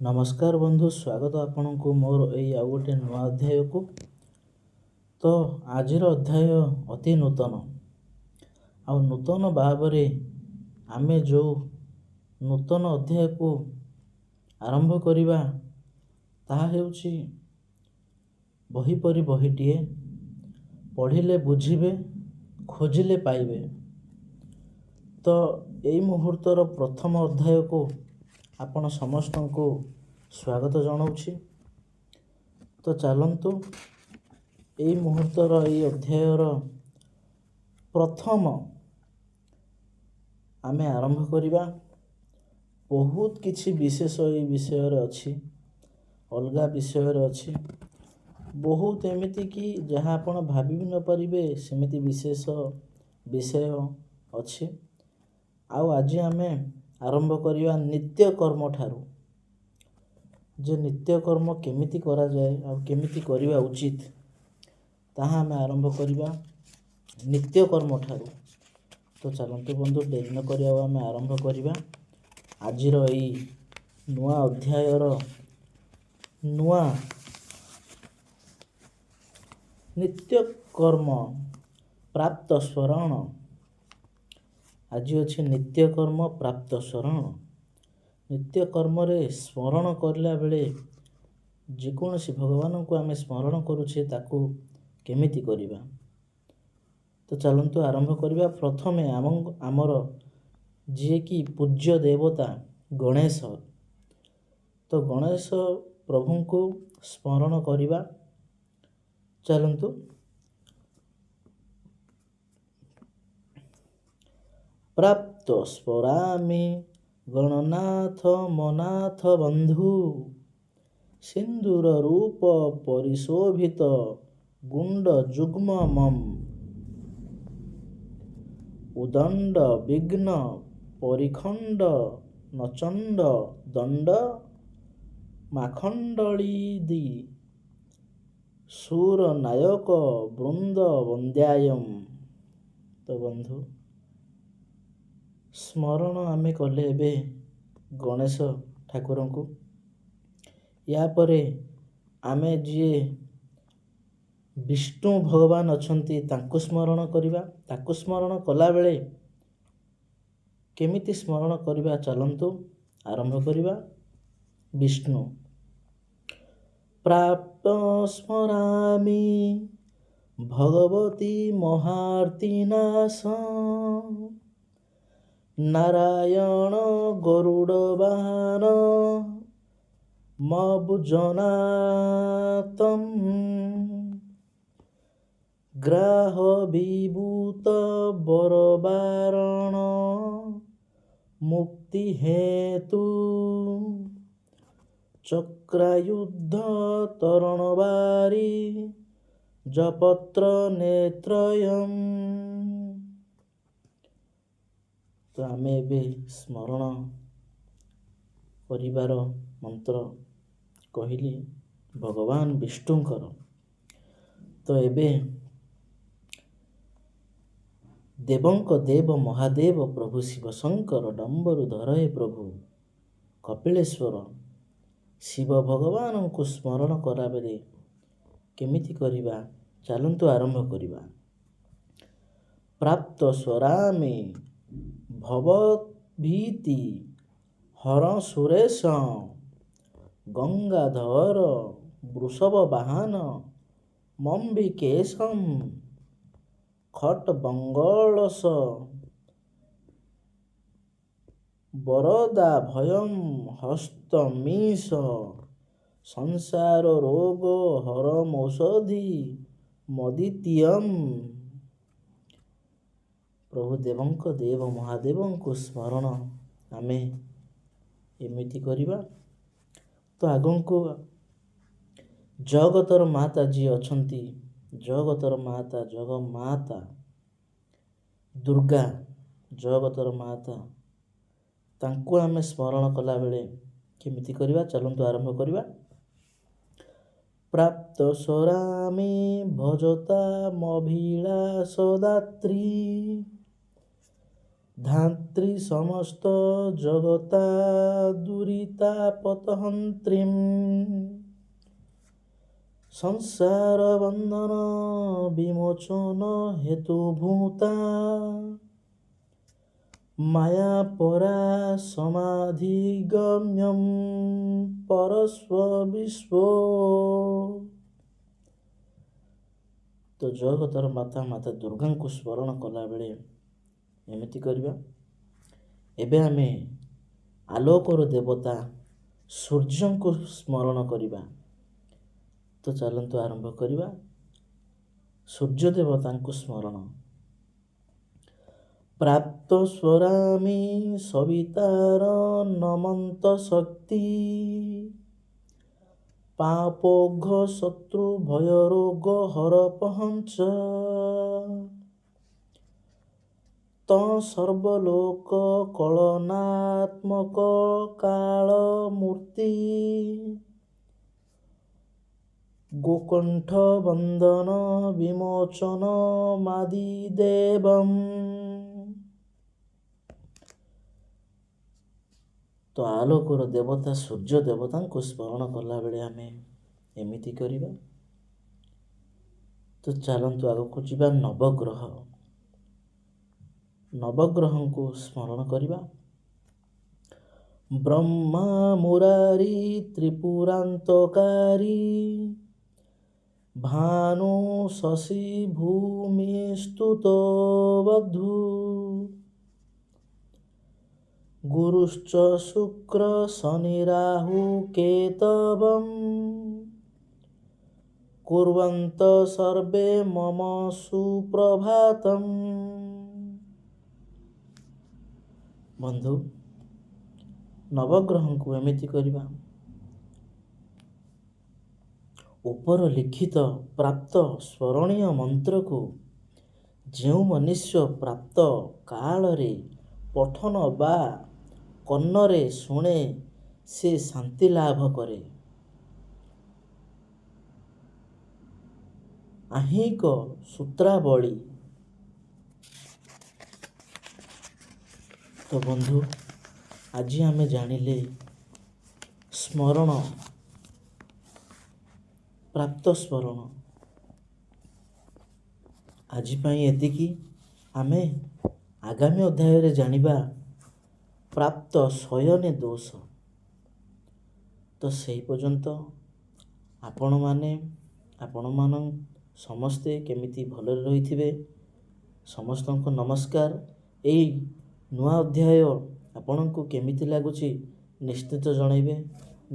नमस्कार बंधु, स्वागत आपणको मोर यही आउ गोटे नुआ अध्याय को। तो आजिर अध्याय अति नूतन आ नूतन भावरे आमे जो नूतन अध्याय को आरंभ करिबा ताहा हेउछि बही परी बहीटिए, पढ़िले बुझिबे, खोजिले पाइबे। तो यही मुहूर्तर प्रथम अध्याय को आपण समस्त को स्वागत जनाऊँछि। तो चलतु यही मुहूर्तर यही अध्यायर प्रथम आमे आरंभ करिबा। बहुत किछि विशेष यही विषय अच्छी, अलगा विषय अच्छी, बहुत एमिति कि जहाँ आपण भाभी भी न पारिबे सेमिति विशेष विषय अच्छी। आउ आज आमे आरंभ करिबा नित्य कर्म ठारू। जे नित्य कर्म केमिति करा जाए और केमिति करिबा उचित ताहा आमे आरंभ करिबा नित्य कर्म ठारू। तो चलतु बंधु डेरी न करिया आमे आरंभ करिबा आजिर एई नुआ अध्यायर नुआ नित्य कर्म प्राप्त स्मरण। आज अच्छे नित्य कर्म प्राप्त स्मरण। नित्य कर्म रे स्मरण करला बेले जेकोसी भगवान को आमे स्मरण करुछे ताकू केमिति करिबा। तो चलंतु आरंभ करिबा। प्रथमे आमर जे कि पूज्य देवता गणेश। तो गणेश प्रभु को स्मरण करिबा। चलंतु प्राप्त स्मरामि गणनाथ मनाथ बंधु, सिंदूर रूप परिशोभित गुंड जुग्म मम, उदंड विघ्न परिखंड नचंड दंड माखंडलीदि सूर नायक वृंद वंद्यायम। तो बंधु स्मरण आमे कले एबे गणेश ठाकुर को। या परे आमे जे विष्णु भगवान अछंती तांको स्मरण करिबा। ताको स्मरण कला बेले केमिति स्मरण करिबा चलंतु आरंभ करिबा। विष्णु प्राप्त स्मरामि भगवती महार्तिनाश, नारायण गरुड़ वाहन मबुजनातम, ग्राह विभूत बरबारण मुक्ति हेतु, चक्रायुद्ध तरणवारी जपत्र नेत्रयम। तो आमे एबे स्मरण परिवार मंत्र कहली भगवान विष्णुकर। तो एबे देवंक देव महादेव प्रभु शिव शंकर डंबरु धरहे प्रभु कपिलेश्वर शिव भगवान को स्मरण करा बेले केमिति करिबा चलंतु आरंभ करिबा। प्राप्त स्वरामे भवभीति हर सुरेश, गंगाधर वृषभ वाहन मम्बिकेशम, खट बंगलस वरदा भयम हस्तमीश, संसार रोग हरम औषधि मदित्यम। प्रभु देवंक देव महादेव को स्मरण आमे एमिति करिबा। तो आगम को जगतर माता जी अछंती, जगतर माता जगमाता दुर्गा जगतर माता तांको आमे स्मरण कला बेले केमिति करिबा चलंतु आरंभ करिबा। प्राप्त स्वरामि भजता मभिलाषदात्री, ଧାତ୍ରୀ ସମସ୍ତ ଜଗତା ଦୁରିତାପତହନ୍ତ୍ରୀମ୍ ସଂସାର ବନ୍ଧନ ବିମୋଚନ ହେତୁଭୂତା ମାୟା ପରା ସମାଧିଗମ୍ୟମ୍ ପରସ୍ୱ ବିଶ୍ୱ। ତ ଜଗତର ମାତା ଦୁର୍ଗାଙ୍କୁ ସ୍ମରଣ କଲାବେଳେ ଏମିତି କରିବା। ଏବେ ଆମେ ଆଲୋକର ଦେବତା ସୂର୍ଯ୍ୟଙ୍କୁ ସ୍ମରଣ କରିବା। ତ ଚାଲନ୍ତୁ ଆରମ୍ଭ କରିବା ସୂର୍ଯ୍ୟ ଦେବତାଙ୍କୁ ସ୍ମରଣ। ପ୍ରାପ୍ତ ସ୍ୱରାମି ସବିତାର ନମନ୍ତ ଶକ୍ତି ପାପୋଘ ଶତ୍ରୁ ଭୟ ରୋଗ ହର ପହଞ୍ଚ ତ ସର୍ବଲୋକ କଳନାତ୍ମକ କାଳ ମୂର୍ତ୍ତି ଗୋକଣ୍ଠ ବନ୍ଦନ ବିମୋଚନ ମାଦି ଦେବମ୍। ତ ଆଲୋକର ଦେବତା ସୂର୍ଯ୍ୟ ଦେବତାଙ୍କୁ ସ୍ମରଣ କଲାବେଳେ ଆମେ ଏମିତି କରିବା। ତ ଚାଲନ୍ତୁ ଆଗକୁ ଯିବା ନବଗ୍ରହଙ୍କୁ ସ୍ମରଣ କରିବା। ବ୍ରହ୍ମା ମୁରାରୀ ତ୍ରିପୁରାନ୍ତକାରୀ ଭାନୁ ଶଶି ଭୂମି ସ୍ତୁତ ବଧୂ ଗୁରୁଶ୍ଚ ଶୁକ୍ର ଶନି ରାହୁ କେତବମ୍ କୁର୍ୱନ୍ତ ସର୍ବେ ମମ ସୁପ୍ରଭାତମ୍। ବନ୍ଧୁ, ନବଗ୍ରହଙ୍କୁ ଏମିତି କରିବା। ଉପର ଲିଖିତ ପ୍ରାପ୍ତ ସ୍ମରଣୀୟ ମନ୍ତ୍ରକୁ ଯେଉଁ ମନୁଷ୍ୟ ପ୍ରାପ୍ତ କାଳରେ ପଠନ ବା କର୍ଣ୍ଣରେ ଶୁଣେ ସେ ଶାନ୍ତି ଲାଭ କରେ। ଆହିକ ସୂତ୍ରାବଳୀ। ତ ବନ୍ଧୁ, ଆଜି ଆମେ ଜାଣିଲେ ସ୍ମରଣ, ପ୍ରାପ୍ତ ସ୍ମରଣ। ଆଜି ପାଇଁ ଏତିକି। ଆମେ ଆଗାମୀ ଅଧ୍ୟାୟରେ ଜାଣିବା ପ୍ରାପ୍ତ ଶୟନେ ଦୋଷ। ତ ସେହି ପର୍ଯ୍ୟନ୍ତ ଆପଣମାନେ ସମସ୍ତେ କେମିତି ଭଲରେ ରହିଥିବେ। ସମସ୍ତଙ୍କୁ ନମସ୍କାର। ଏଇ ନୂଆ ଅଧ୍ୟାୟ ଆପଣଙ୍କୁ କେମିତି ଲାଗୁଛି ନିଶ୍ଚିତ ଜଣାଇବେ।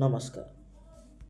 ନମସ୍କାର।